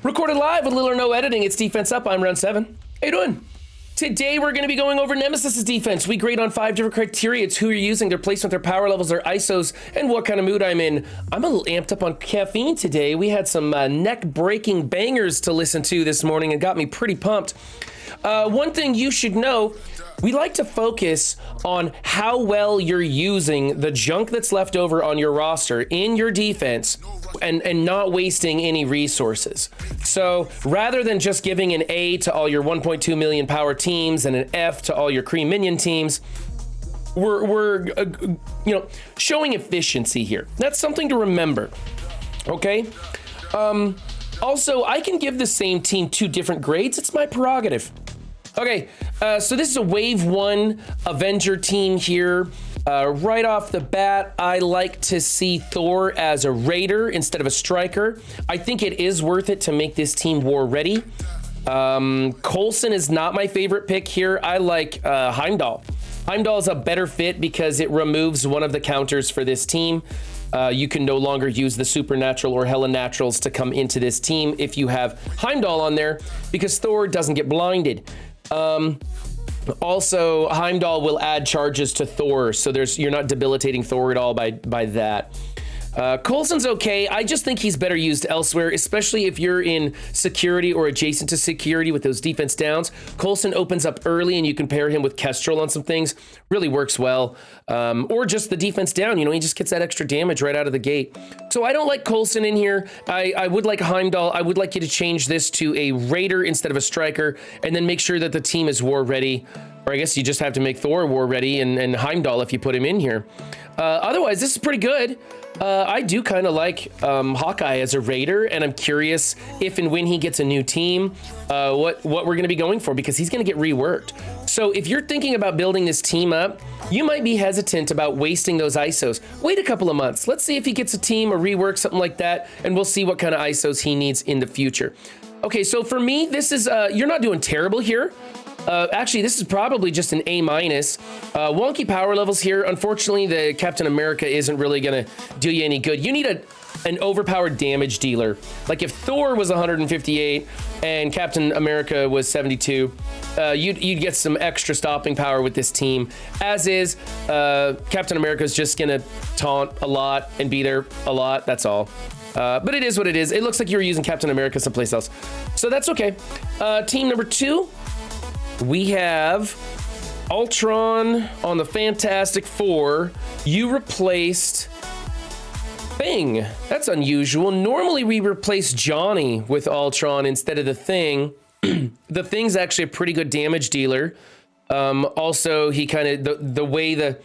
Recorded live with little or no editing. It's Defense Up. I'm Round 7. How you doing? Today we're going to be going over Nemesis's defense. We grade on 5 different criteria. It's who you're using, their placement, their power levels, their ISOs, and what kind of mood I'm in. I'm a little amped up on caffeine today. We had some neck-breaking bangers to listen to this morning and got me pretty pumped. One thing you should know, we like to focus on how well you're using the junk that's left over on your roster in your defense and not wasting any resources. So rather than just giving an A to all your 1.2 million power teams and an F to all your cream minion teams, we're showing efficiency here. That's something to remember, okay? Also, I can give the same team 2 different grades. It's my prerogative. Okay, so this is a Wave 1 Avenger team here. Right off the bat, I like to see Thor as a raider instead of a striker. I think it is worth it to make this team war ready. Coulson is not my favorite pick here. I like Heimdall. Heimdall is a better fit because it removes one of the counters for this team. You can no longer use the supernatural or hella naturals to come into this team if you have Heimdall on there because Thor doesn't get blinded. Also, Heimdall will add charges to Thor, so you're not debilitating Thor at all by that. Coulson's okay. I just think he's better used elsewhere, especially if you're in security or adjacent to security with those defense downs. Coulson opens up early and you can pair him with Kestrel on some things. Really works well. Or just the defense down, he just gets that extra damage right out of the gate. So I don't like Coulson in here. I would like Heimdall. I would like you to change this to a raider instead of a striker and then make sure that the team is war ready. Or I guess you just have to make Thor war ready and Heimdall if you put him in here. Otherwise, this is pretty good. I do kind of like Hawkeye as a raider, and I'm curious if and when he gets a new team, what we're going to be going for, because he's going to get reworked. So if you're thinking about building this team up, you might be hesitant about wasting those ISOs. Wait a couple of months. Let's see if he gets a team, a rework, something like that, and we'll see what kind of ISOs he needs in the future. Okay, so for me, this is, you're not doing terrible here. Actually, this is probably just an A-. Wonky power levels here. Unfortunately, the Captain America isn't really going to do you any good. You need an overpowered damage dealer. Like if Thor was 158 and Captain America was 72, you'd get some extra stopping power with this team. As is, Captain America is just going to taunt a lot and be there a lot. That's all. But it is what it is. It looks like you were using Captain America someplace else. So that's okay. Team number 2. We have Ultron on the Fantastic Four. You replaced Thing. That's unusual. Normally we replace Johnny with Ultron instead of the Thing. The Thing's actually a pretty good damage dealer. Also, he kind of the way the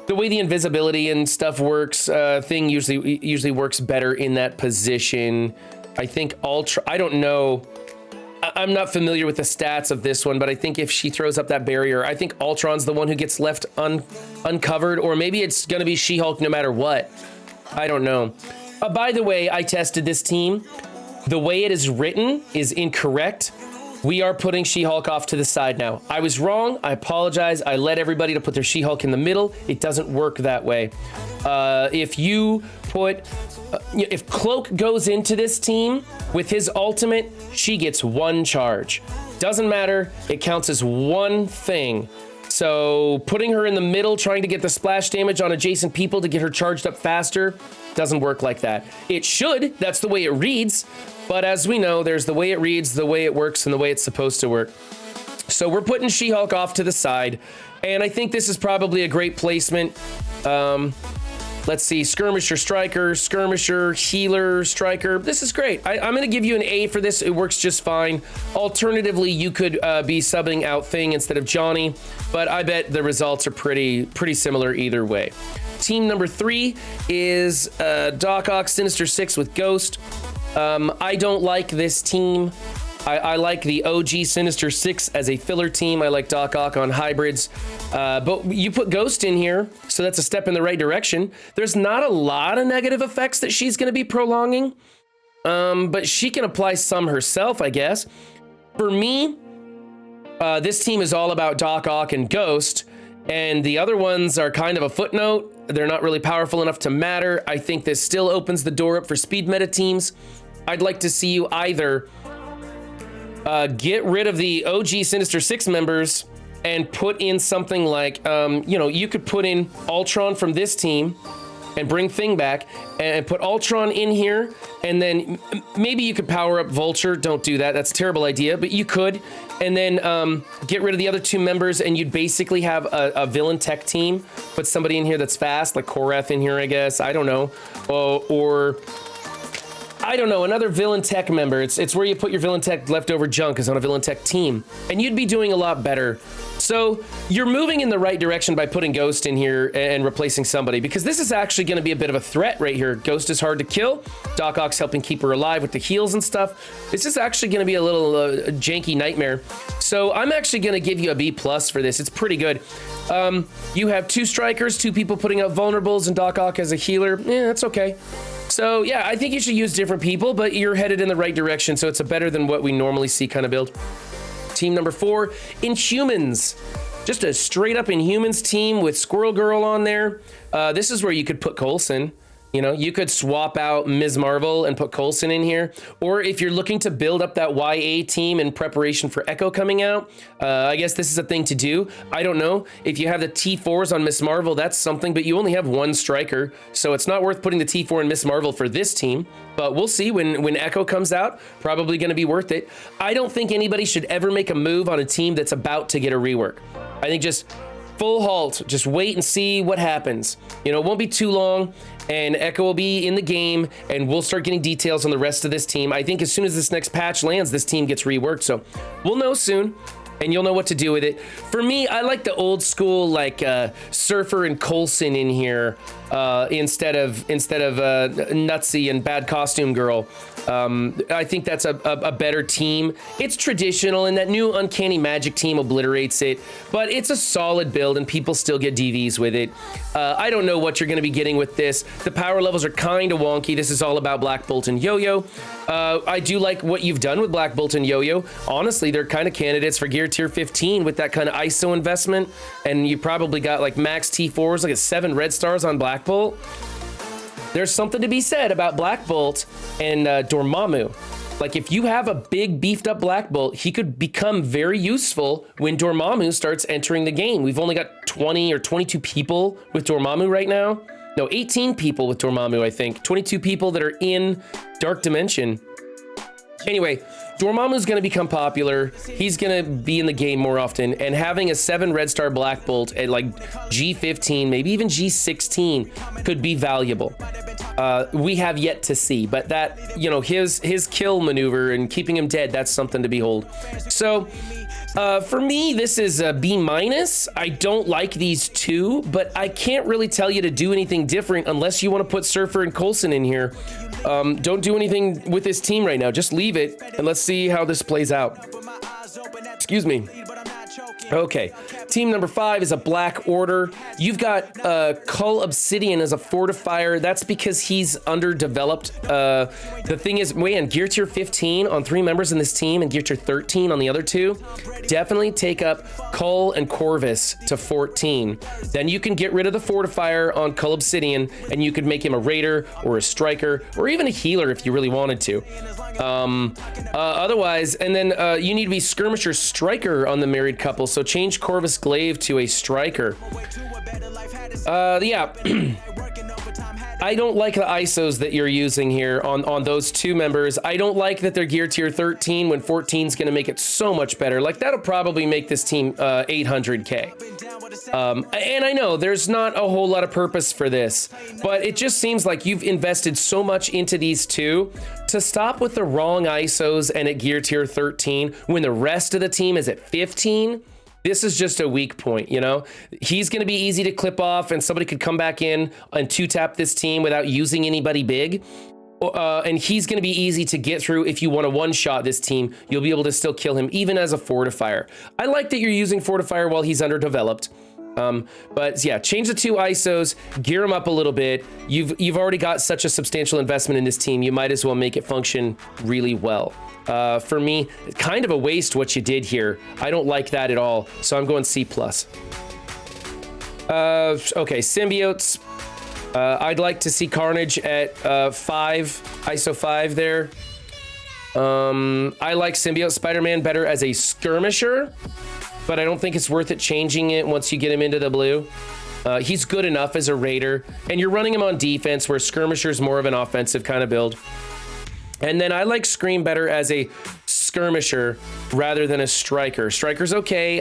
invisibility and stuff works. Thing usually works better in that position. I think Ultron. I don't know. I'm not familiar with the stats of this one, but I think if she throws up that barrier, I think Ultron's the one who gets left uncovered, or maybe it's going to be She-Hulk no matter what. I don't know. By the way, I tested this team. The way it is written is incorrect. We are putting She-Hulk off to the side now. I was wrong. I apologize. I led everybody to put their She-Hulk in the middle. It doesn't work that way. If Cloak goes into this team with his ultimate, she gets 1 charge. Doesn't matter. It counts as 1 thing. So putting her in the middle, trying to get the splash damage on adjacent people to get her charged up faster, doesn't work like that. It should. That's the way it reads. But as we know, there's the way it reads, the way it works, and the way it's supposed to work. So we're putting She-Hulk off to the side. And I think this is probably a great placement. Let's see, Skirmisher, Striker, Skirmisher, Healer, Striker. This is great. I'm going to give you an A for this. It works just fine. Alternatively, you could be subbing out Thing instead of Johnny, but I bet the results are pretty similar either way. Team number 3 is Doc Ock, Sinister Six with Ghost. I don't like this team. I like the OG Sinister Six as a filler team. I like Doc Ock on hybrids. But you put Ghost in here, so that's a step in the right direction. There's not a lot of negative effects that she's going to be prolonging, but she can apply some herself, I guess. For me, this team is all about Doc Ock and Ghost, and the other ones are kind of a footnote. They're not really powerful enough to matter. I think this still opens the door up for speed meta teams. I'd like to see you either get rid of the OG Sinister Six members and put in something like, you know, you could put in Ultron from this team and bring Thing back and put Ultron in here. And then maybe you could power up Vulture. Don't do that. That's a terrible idea, but you could. And then get rid of the other two members and you'd basically have a villain tech team. Put somebody in here that's fast, like Korath in here, I guess. I don't know. Or I don't know, another villain tech member. It's where you put your villain tech leftover junk is on a villain tech team. And you'd be doing a lot better. So you're moving in the right direction by putting Ghost in here and replacing somebody, because this is actually going to be a bit of a threat right here. Ghost is hard to kill. Doc Ock's helping keep her alive with the heals and stuff. This is actually going to be a little janky nightmare. So I'm actually going to give you a B+ for this. It's pretty good. You have 2 strikers, 2 people putting out vulnerables, and Doc Ock as a healer. Yeah, that's okay. So yeah, I think you should use different people, but you're headed in the right direction. So it's a better than what we normally see kind of build. Team number 4, Inhumans. Just a straight up Inhumans team with Squirrel Girl on there. This is where you could put Coulson. You know, you could swap out Ms. Marvel and put Coulson in here. Or if you're looking to build up that YA team in preparation for Echo coming out, I guess this is a thing to do. I don't know. If you have the T4s on Ms. Marvel, that's something, but you only have 1 striker. So it's not worth putting the T4 in Ms. Marvel for this team. But we'll see when Echo comes out. Probably going to be worth it. I don't think anybody should ever make a move on a team that's about to get a rework. I think just full halt. Just wait and see what happens. You know, it won't be too long. And Echo will be in the game, and we'll start getting details on the rest of this team. I think as soon as this next patch lands, this team gets reworked. So we'll know soon, and you'll know what to do with it. For me, I like the old school, like Surfer and Coulson in here instead of Nutsy and Bad Costume Girl. I think that's a better team. It's traditional, and that new Uncanny Magic team obliterates it, but it's a solid build, and people still get DVs with it. I don't know what you're going to be getting with this. The power levels are kind of wonky. This is all about Black Bolt and Yo-Yo. I do like what you've done with Black Bolt and Yo-Yo. Honestly, they're kind of candidates for Gear Tier 15 with that kind of ISO investment, and you probably got like max T4s, like a 7 red stars on Black Bolt. There's something to be said about Black Bolt and Dormammu. Like, if you have a big beefed up Black Bolt, he could become very useful when Dormammu starts entering the game. We've only got 20 or 22 people with Dormammu right now. No, 18 people with Dormammu, I think. 22 people that are in Dark Dimension. Anyway, Dormammu's going to become popular. He's going to be in the game more often, and having a 7 red star Black Bolt at like G15, maybe even G16 could be valuable. We have yet to see, but that, you know, his kill maneuver and keeping him dead, that's something to behold. So for me, this is a B-. I don't like these 2, but I can't really tell you to do anything different unless you want to put Surfer and Coulson in here. Don't do anything with this team right now. Just leave it, and let's see how this plays out. Excuse me. Okay, team number 5 is a Black Order. You've got Cull Obsidian as a fortifier. That's because he's underdeveloped. The thing is, man, Gear Tier 15 on 3 members in this team and Gear Tier 13 on the other 2. Definitely take up Cull and Corvus to 14. Then you can get rid of the fortifier on Cull Obsidian, and you could make him a raider or a striker or even a healer if you really wanted to. Otherwise, and then you need to be skirmisher striker on the married couple, so change Corvus Glaive to a striker. Yeah. I don't like the ISOs that you're using here on those 2 members. I don't like that they're Gear Tier 13 when 14 is going to make it so much better. Like, that'll probably make this team 800k. And I know there's not a whole lot of purpose for this, but it just seems like you've invested so much into these 2 to stop with the wrong ISOs and at Gear Tier 13 when the rest of the team is at 15. This is just a weak point, you know? He's going to be easy to clip off, and somebody could come back in and 2-tap this team without using anybody big. And he's going to be easy to get through. If you want to one-shot this team, you'll be able to still kill him, even as a fortifier. I like that you're using fortifier while he's underdeveloped. But yeah, change the 2 ISOs, gear him up a little bit. You've already got such a substantial investment in this team. You might as well make it function really well. For me, kind of a waste what you did here. I don't like that at all, so I'm going C+. Okay, Symbiotes. I'd like to see Carnage at 5, ISO 5 there. I like Symbiote Spider-Man better as a skirmisher, but I don't think it's worth it changing it once you get him into the blue. He's good enough as a raider, and you're running him on defense, where skirmisher is more of an offensive kind of build. And then I like Scream better as a skirmisher rather than a striker. Striker's okay.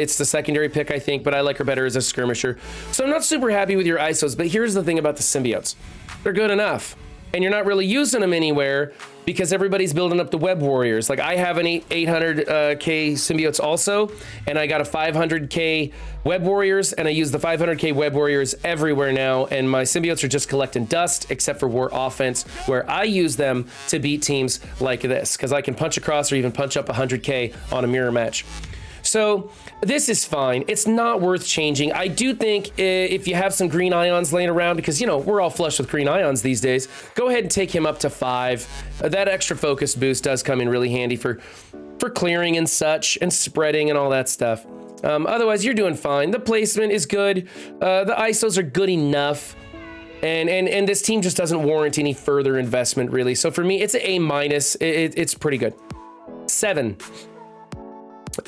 It's the secondary pick, I think, but I like her better as a skirmisher. So I'm not super happy with your ISOs, but here's the thing about the symbiotes. They're good enough, and you're not really using them anywhere because everybody's building up the web warriors. Like, I have an 800k symbiotes also, and I got a 500k web warriors, and I use the 500k web warriors everywhere now, and my symbiotes are just collecting dust, except for war offense, where I use them to beat teams like this, because I can punch across or even punch up 100k on a mirror match. So this is fine. It's not worth changing. I do think if you have some green ions laying around, because, you know, we're all flush with green ions these days, go ahead and take him up to 5. That extra focus boost does come in really handy for clearing and such, and spreading and all that stuff. Otherwise, you're doing fine. The placement is good. The ISOs are good enough. And this team just doesn't warrant any further investment, really. So for me, it's an A-. It's pretty good. 7.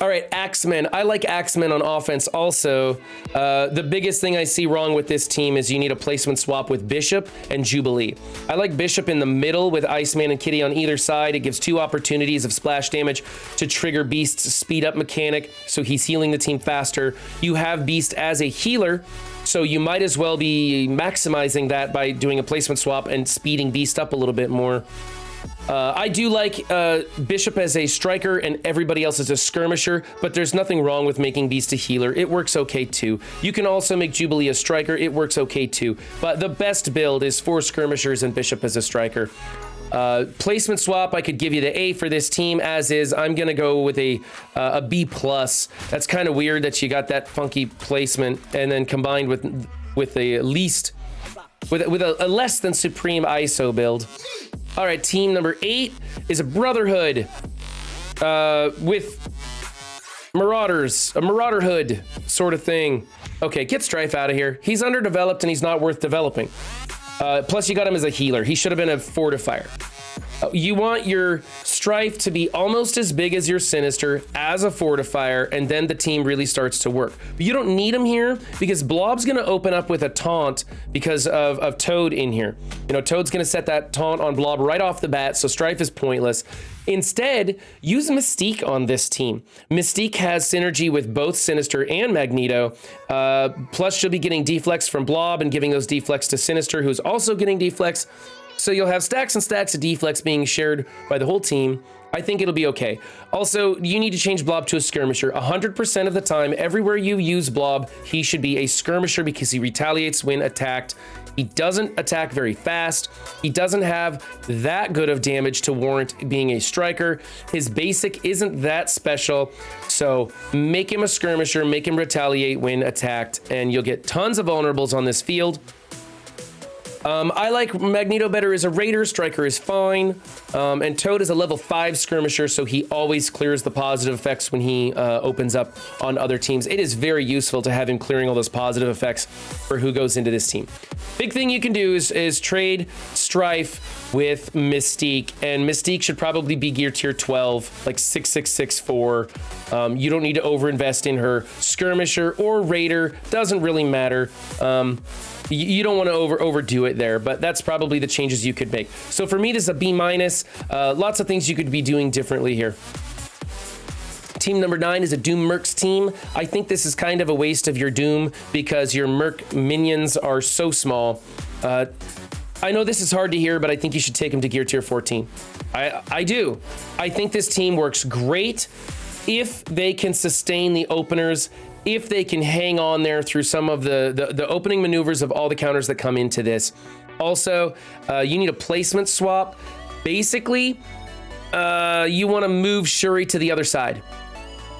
All right, Axemen. I like Axemen on offense also. The biggest thing I see wrong with this team is you need a placement swap with Bishop and Jubilee. I like Bishop in the middle with Iceman and Kitty on either side. It gives 2 opportunities of splash damage to trigger Beast's speed up mechanic, so he's healing the team faster. You have Beast as a healer, so you might as well be maximizing that by doing a placement swap and speeding Beast up a little bit more. I do like Bishop as a striker and everybody else as a skirmisher, but there's nothing wrong with making Beast a healer. It works okay too. You can also make Jubilee a striker. It works okay too. But the best build is 4 skirmishers and Bishop as a striker. Placement swap, I could give you the A for this team as is. I'm going to go with a B+. That's kind of weird that you got that funky placement and then combined with a least, with a less than supreme ISO build. All right, team number 8 is a Brotherhood with Marauders, a Marauderhood sort of thing. Okay, get Strife out of here. He's underdeveloped and he's not worth developing. Plus, you got him as a healer. He should have been a fortifier. You want your Strife to be almost as big as your Sinister as a fortifier, and then the team really starts to work. But you don't need him here because Blob's going to open up with a taunt because of Toad in here. You know, Toad's going to set that taunt on Blob right off the bat, so Strife is pointless. Instead, use Mystique on this team. Mystique has synergy with both Sinister and Magneto. Plus, she'll be getting deflects from Blob and giving those deflects to Sinister, who's also getting deflects. So you'll have stacks and stacks of deflects being shared by the whole team. I think it'll be okay. Also, you need to change Blob to a skirmisher. 100% of the time, everywhere you use Blob, he should be a skirmisher because he retaliates when attacked. He doesn't attack very fast. He doesn't have that good of damage to warrant being a striker. His basic isn't that special. So make him a skirmisher, make him retaliate when attacked, and you'll get tons of vulnerables on this field. I like Magneto better as a raider. Striker is fine. And Toad is a level 5 skirmisher, so he always clears the positive effects when he opens up on other teams. It is very useful to have him clearing all those positive effects for who goes into this team. Big thing you can do is trade Strife with Mystique, and Mystique should probably be gear tier 12, like 6664. You don't need to overinvest in her. Skirmisher or raider, doesn't really matter. You don't want to overdo it there, but that's probably the changes you could make. So for me, this is a B-. Lots of things you could be doing differently here. Team number 9 is a Doom Mercs team. I think this is kind of a waste of your Doom because your Merc minions are so small. I know this is hard to hear, but I think you should take them to gear tier 14. I do. I think this team works great if they can sustain the openers, if they can hang on there through some of the opening maneuvers of all the counters that come into this. Also, you need a placement swap. Basically, you want to move Shuri to the other side.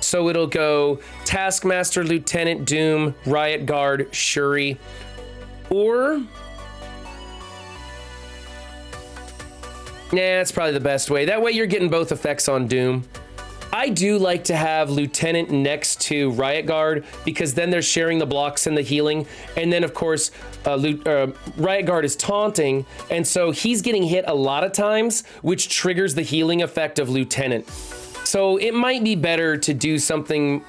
So it'll go Taskmaster, Lieutenant Doom, Riot Guard, Shuri, or... Nah, that's probably the best way. That way you're getting both effects on Doom. I do like to have Lieutenant next to Riot Guard because then they're sharing the blocks and the healing. And then, of course, Riot Guard is taunting, and so he's getting hit a lot of times, which triggers the healing effect of Lieutenant. So it might be better to do something...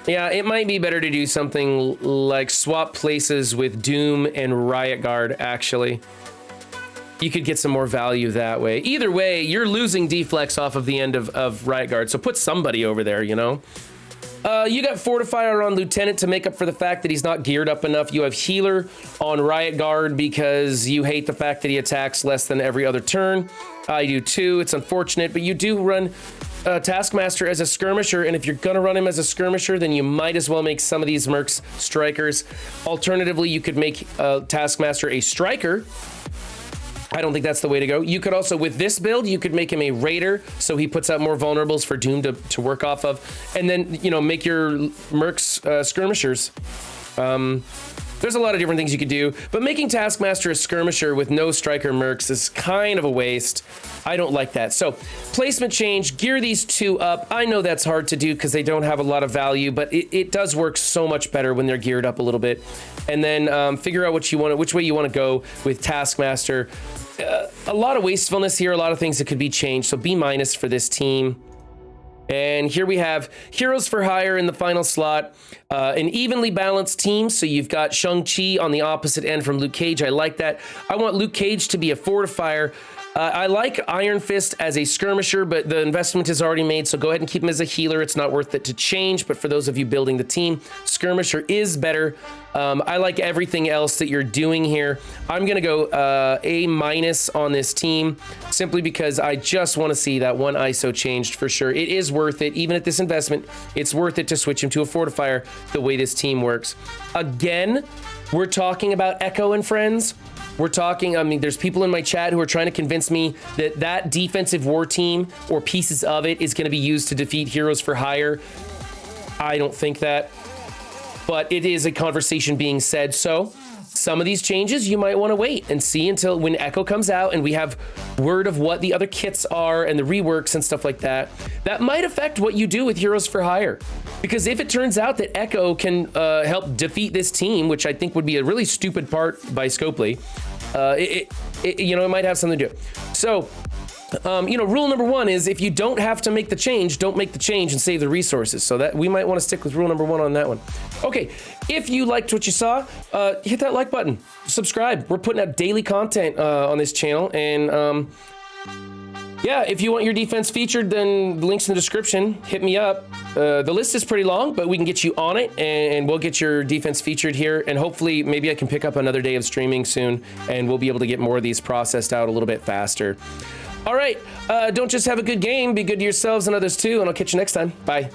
yeah, it might be better to do something like swap places with Doom and Riot Guard, actually. You could get some more value that way. Either way, you're losing Deflects off of the end of Riot Guard, so put somebody over there, you know? You got Fortifier on Lieutenant to make up for the fact that he's not geared up enough. You have Healer on Riot Guard because you hate the fact that he attacks less than every other turn. I do too. It's unfortunate, but you do run Taskmaster as a skirmisher, and if you're gonna run him as a skirmisher, then you might as well make some of these Mercs strikers. Alternatively, you could make Taskmaster a striker. I don't think that's the way to go. You could also, with this build, you could make him a raider, so he puts out more vulnerables for Doom to work off of, and then, you know, make your Mercs skirmishers. There's a lot of different things you could do, but making Taskmaster a skirmisher with no striker Mercs is kind of a waste. I don't like that. So placement change, gear these two up. I know that's hard to do because they don't have a lot of value, but it does work so much better when they're geared up a little bit. And then figure out which way you want to go with Taskmaster. A lot of wastefulness here, a lot of things that could be changed. So B- for this team. And here we have Heroes for Hire in the final slot. An evenly balanced team. So you've got Shang-Chi on the opposite end from Luke Cage. I like that. I want Luke Cage to be a fortifier. I like Iron Fist as a skirmisher, but the investment is already made, so go ahead and keep him as a healer. It's not worth it to change, but for those of you building the team, skirmisher is better. I like everything else that you're doing here. I'm going to go A- on this team, simply because I just want to see that one ISO changed for sure. It is worth it. Even at this investment, it's worth it to switch him to a fortifier the way this team works. Again, we're talking about Echo and Friends. We're talking, I mean, there's people in my chat who are trying to convince me that that defensive war team or pieces of it is going to be used to defeat Heroes for Hire. I don't think that, but it is a conversation being said. So some of these changes, you might want to wait and see until when Echo comes out and we have word of what the other kits are and the reworks and stuff like that. That might affect what you do with Heroes for Hire. Because if it turns out that Echo can help defeat this team, which I think would be a really stupid part by Scopely, you know, it might have something to do. So, you know, rule number one is if you don't have to make the change, don't make the change and save the resources. So that we might want to stick with rule number one on that one. Okay, if you liked what you saw, hit that like button, subscribe. We're putting out daily content on this channel, and yeah, if you want your defense featured, then the link's in the description. Hit me up. The list is pretty long, but we can get you on it, and we'll get your defense featured here. And hopefully, maybe I can pick up another day of streaming soon, and we'll be able to get more of these processed out a little bit faster. All right, don't just have a good game, be good to yourselves and others too, and I'll catch you next time. Bye.